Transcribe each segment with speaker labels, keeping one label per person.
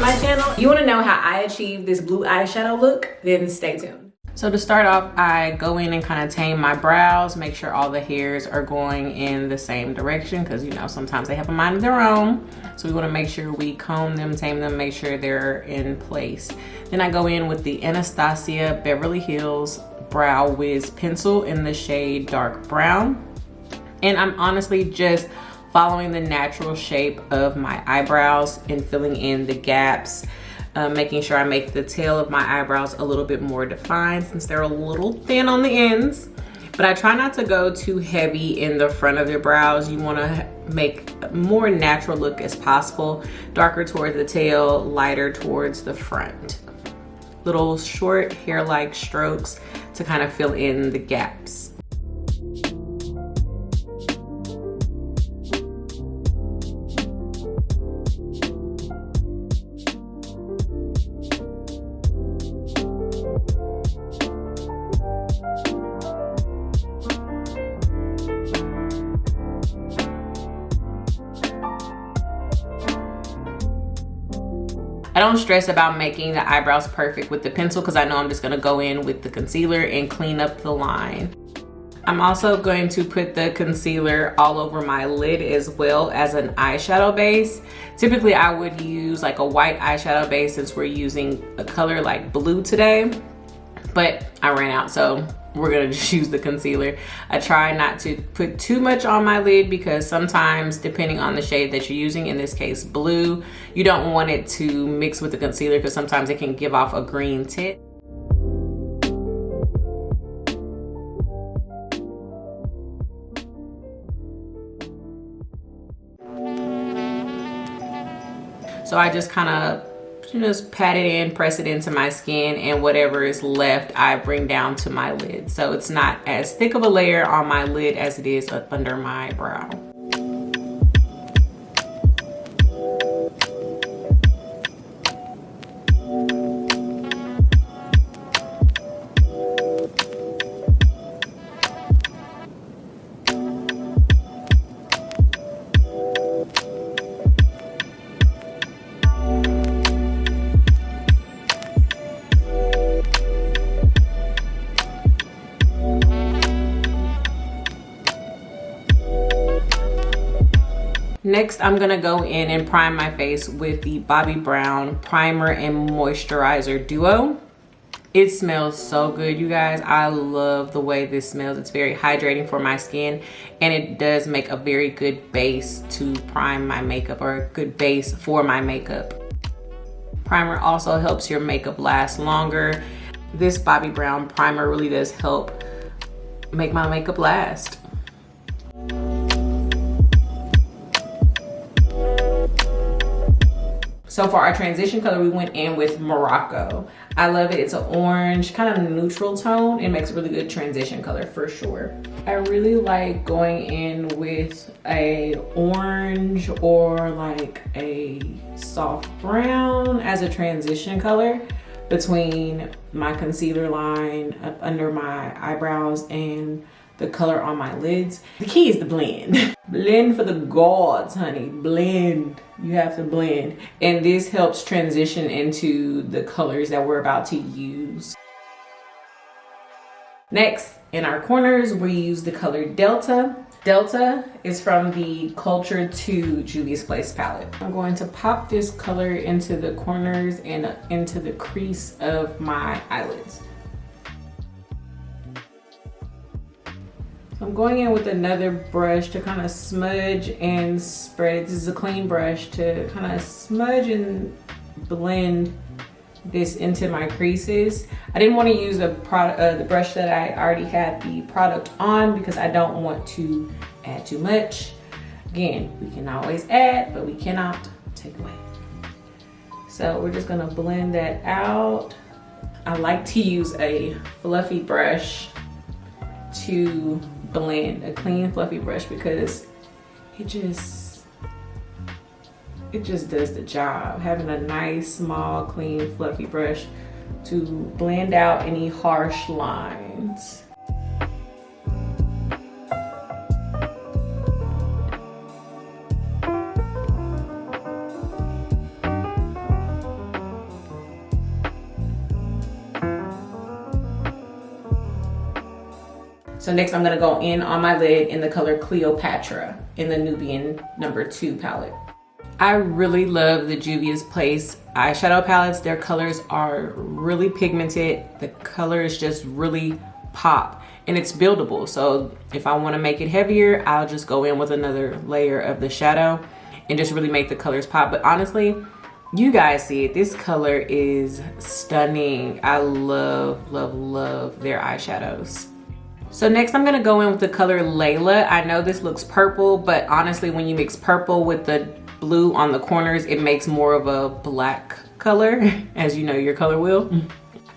Speaker 1: my channel. You want to know how I achieved this blue eyeshadow look? Then stay tuned. So to start off, I go in and kind of tame my brows, make sure all the hairs are going in the same direction because, you know, sometimes they have a mind of their own. So we want to make sure we comb them, tame them, make sure they're in place. Then I go in with the Anastasia Beverly Hills Brow Wiz Pencil in the shade Dark Brown. And I'm honestly just following the natural shape of my eyebrows and filling in the gaps. Making sure I make the tail of my eyebrows a little bit more defined since they're a little thin on the ends. But I try not to go too heavy in the front of your brows. You want to make a more natural look as possible. Darker towards the tail, lighter towards the front. Little short hair-like strokes to kind of fill in the gaps. I don't stress about making the eyebrows perfect with the pencil because I know I'm just gonna go in with the concealer and clean up the line. I'm also going to put the concealer all over my lid as well as an eyeshadow base. Typically I would use like a white eyeshadow base since we're using a color like blue today, but I ran out, so we're gonna just use the concealer. I try not to put too much on my lid because sometimes, depending on the shade that you're using, in this case blue, you don't want it to mix with the concealer because sometimes it can give off a green tint. So I just kind of just pat it in, press it into my skin, and whatever is left I bring down to my lid. So it's not as thick of a layer on my lid as it is under my brow. Next, I'm gonna go in and prime my face with the Bobbi Brown Primer and Moisturizer Duo. It smells so good, you guys. I love the way this smells. It's very hydrating for my skin, and it does make a very good base to prime my makeup, or a good base for my makeup. Primer also helps your makeup last longer. This Bobbi Brown primer really does help make my makeup last. So for our transition color, we went in with Morocco. I love it. It's an orange, kind of neutral tone. It makes a really good transition color for sure. I really like going in with a orange or like a soft brown as a transition color between my concealer line up under my eyebrows and the color on my lids. The key is the blend. Blend for the gods, honey. Blend. You have to blend. And this helps transition into the colors that we're about to use. Next, in our corners, we use the color Delta. Delta is from the Culture 2 Juvia's Place palette. I'm going to pop this color into the corners and into the crease of my eyelids. I'm going in with another brush to kind of smudge and spread it. This is a clean brush to kind of smudge and blend this into my creases. I didn't want to use the brush that I already had the product on because I don't want to add too much. Again, we can always add, but we cannot take away. So we're just gonna blend that out. I like to use a fluffy brush to blend, a clean fluffy brush, because it just does the job. Having a nice small clean fluffy brush to blend out any harsh lines. So next I'm gonna go in on my lid in the color Cleopatra in the Nubian #2 palette. I really love the Juvia's Place eyeshadow palettes. Their colors are really pigmented. The colors just really pop and it's buildable. So if I wanna make it heavier, I'll just go in with another layer of the shadow and just really make the colors pop. But honestly, you guys see it, this color is stunning. I love, love, love their eyeshadows. So next I'm gonna go in with the color Layla. I know this looks purple, but honestly when you mix purple with the blue on the corners, it makes more of a black color, as you know your color will.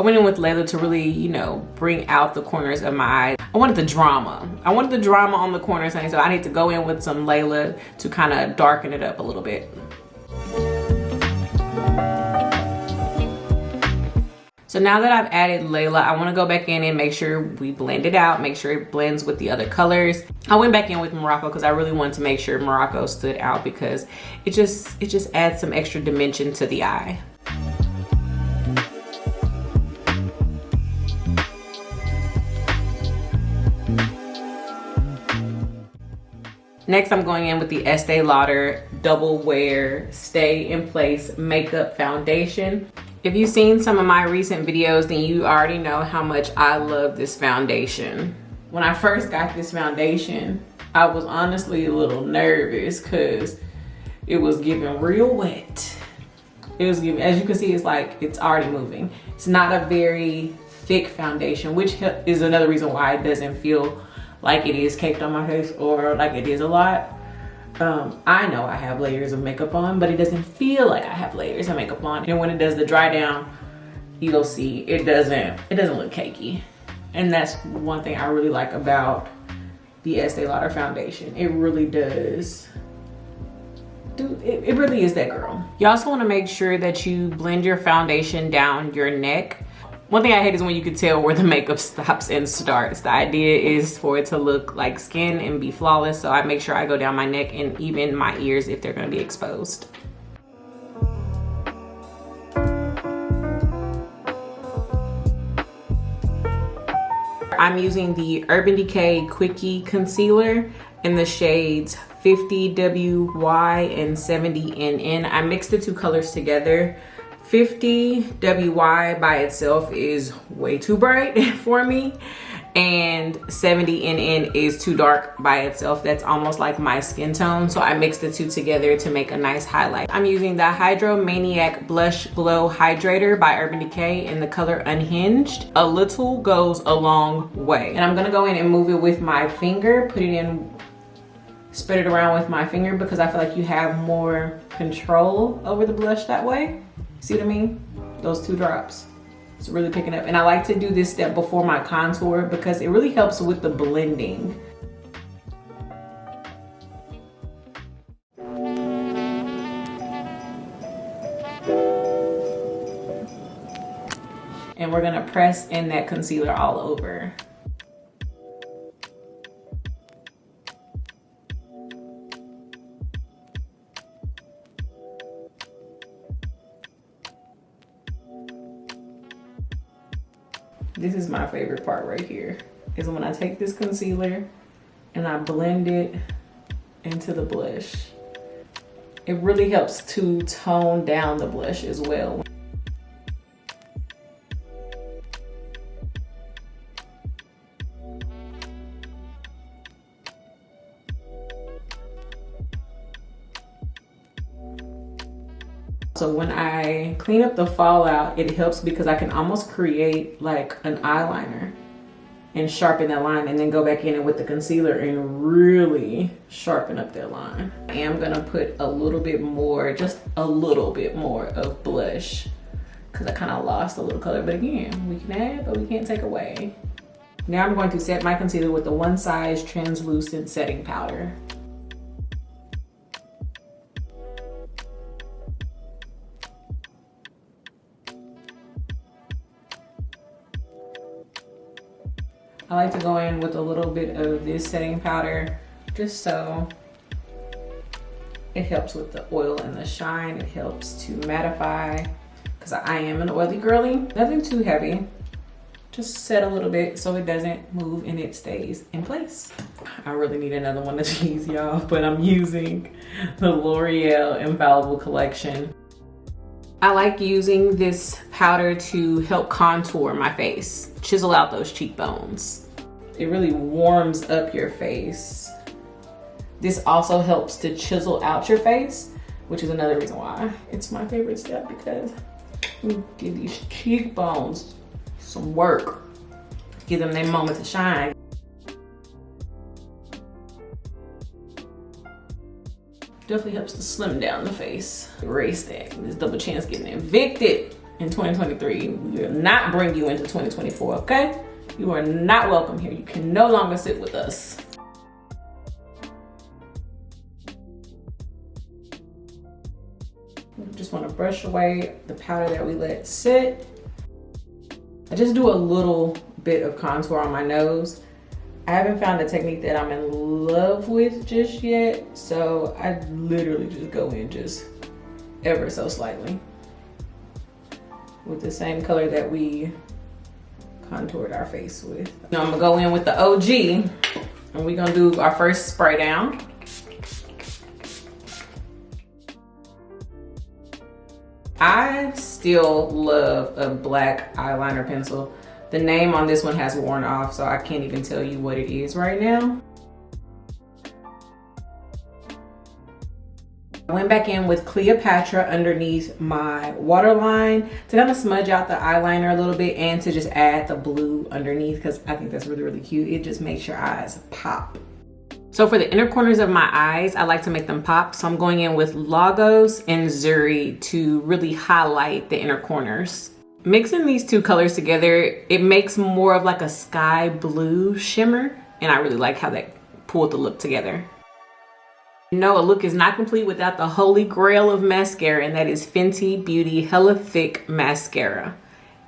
Speaker 1: I went in with Layla to really, you know, bring out the corners of my eyes. I wanted the drama. I wanted the drama on the corners, honey, so I need to go in with some Layla to kind of darken it up a little bit. So now that I've added Layla, I wanna go back in and make sure we blend it out, make sure it blends with the other colors. I went back in with Morocco because I really wanted to make sure Morocco stood out because it just adds some extra dimension to the eye. Next, I'm going in with the Estee Lauder Double Wear Stay in Place Makeup Foundation. If you've seen some of my recent videos, then you already know how much I love this foundation. When I first got this foundation, I was honestly a little nervous because it was giving real wet. It was giving, as you can see, it's like it's already moving. It's not a very thick foundation, which is another reason why it doesn't feel like it is caked on my face or like it is a lot. I know I have layers of makeup on, but it doesn't feel like I have layers of makeup on. And when it does the dry down, you'll see it doesn't look cakey. And that's one thing I really like about the Estee Lauder foundation. It really does. Dude, it really is that girl. You also want to make sure that you blend your foundation down your neck. One thing I hate is when you can tell where the makeup stops and starts. The idea is for it to look like skin and be flawless, so I make sure I go down my neck and even my ears if they're gonna be exposed. I'm using the Urban Decay Quickie Concealer in the shades 50WY and 70NN. I mixed the two colors together. 50WY by itself is way too bright for me, and 70NN is too dark by itself. That's almost like my skin tone, so I mixed the two together to make a nice highlight. I'm using the Hydro Maniac Blush Glow Hydrator by Urban Decay in the color Unhinged. A little goes a long way. And I'm gonna go in and move it with my finger, put it in, spread it around with my finger because I feel like you have more control over the blush that way. See what I mean? Those two drops. It's really picking up. And I like to do this step before my contour because it really helps with the blending. And we're gonna press in that concealer all over. This is my favorite part right here, is when I take this concealer and I blend it into the blush. It really helps to tone down the blush as well. So when I clean up the fallout, it helps because I can almost create like an eyeliner and sharpen that line and then go back in with the concealer and really sharpen up that line. I am gonna put a little bit more, just a little bit more of blush because I kind of lost a little color, but again, we can add, but we can't take away. Now I'm going to set my concealer with the One Size Translucent Setting Powder. I like to go in with a little bit of this setting powder just so it helps with the oil and the shine. It helps to mattify because I am an oily girly. Nothing too heavy. just set a little bit so it doesn't move and it stays in place. I really need another one of these, y'all, but I'm using the L'Oreal Infallible collection. I like using this powder to help contour my face, chisel out those cheekbones. It really warms up your face. This also helps to chisel out your face, which is another reason why it's my favorite step, because you give these cheekbones some work. Give them their moment to shine. Definitely helps to slim down the face. Erase that. This double chin's getting evicted in 2023. We will not bring you into 2024, okay? You are not welcome here. You can no longer sit with us. Just want to brush away the powder that we let sit. I just do a little bit of contour on my nose. I haven't found a technique that I'm in love with just yet, so I literally just go in just ever so slightly with the same color that we contoured our face with. Now I'm gonna go in with the OG, and we're gonna do our first spray down. I still love a black eyeliner pencil. The name on this one has worn off, so I can't even tell you what it is right now. I went back in with Cleopatra underneath my waterline to kind of smudge out the eyeliner a little bit and to just add the blue underneath, because I think that's really, really cute. It just makes your eyes pop. So for the inner corners of my eyes, I like to make them pop. So I'm going in with Lagos and Zuri to really highlight the inner corners. Mixing these two colors together, it makes more of like a sky blue shimmer. And I really like how that pulled the look together. No, a look is not complete without the holy grail of mascara, and that is Fenty Beauty Hella Thick Mascara.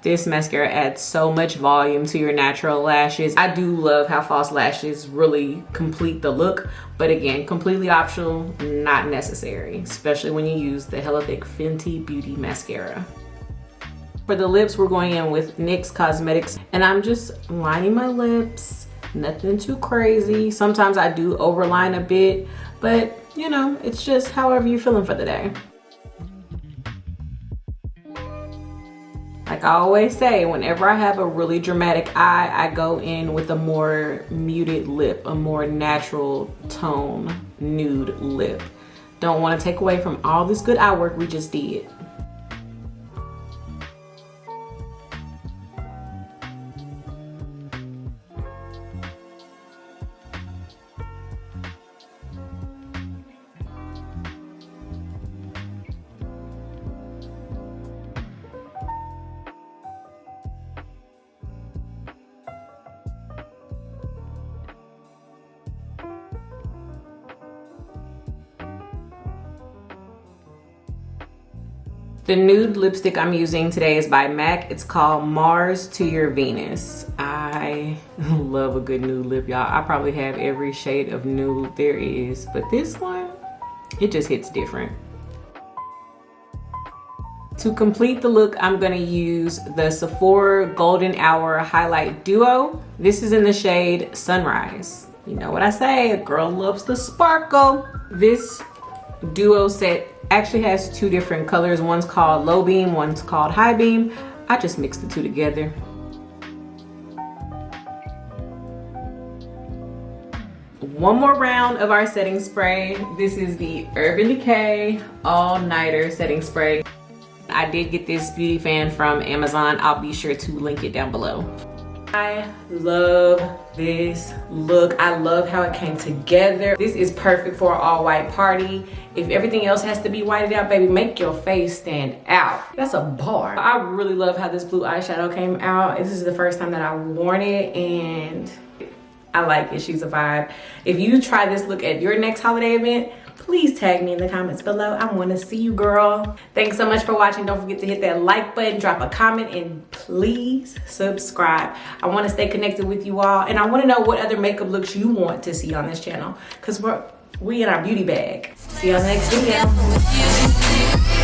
Speaker 1: This mascara adds so much volume to your natural lashes. I do love how false lashes really complete the look, but again, completely optional, not necessary, especially when you use the Hella Thick Fenty Beauty Mascara. For the lips, we're going in with NYX Cosmetics, and I'm just lining my lips, nothing too crazy. Sometimes I do overline a bit, but you know, it's just however you're feeling for the day. Like I always say, whenever I have a really dramatic eye, I go in with a more muted lip, a more natural tone, nude lip. Don't want to take away from all this good eye work we just did. The nude lipstick I'm using today is by MAC. It's called Mars to Your Venus. I love a good nude lip, y'all. I probably have every shade of nude there is, but this one, it just hits different. To complete the look, I'm gonna use the Sephora Golden Hour Highlight Duo. This is in the shade Sunrise. You know what I say, a girl loves the sparkle. This duo set actually has two different colors. One's called Low Beam, one's called High Beam. I just mixed the two together. One more round of our setting spray. This is the Urban Decay All Nighter Setting Spray. I did get this beauty fan from Amazon. I'll be sure to link it down below. I love this look. I love how it came together. This is perfect for an all white party. If everything else has to be whited out, baby, make your face stand out. That's a bar. I really love how this blue eyeshadow came out. This is the first time that I've worn it and I like it. She's a vibe. If you try this look at your next holiday event, please tag me in the comments below. I want to see you, girl. Thanks so much for watching. Don't forget to hit that like button, drop a comment, and please subscribe. I want to stay connected with you all, and I want to know what other makeup looks you want to see on this channel, because we in our beauty bag. See y'all in the next video.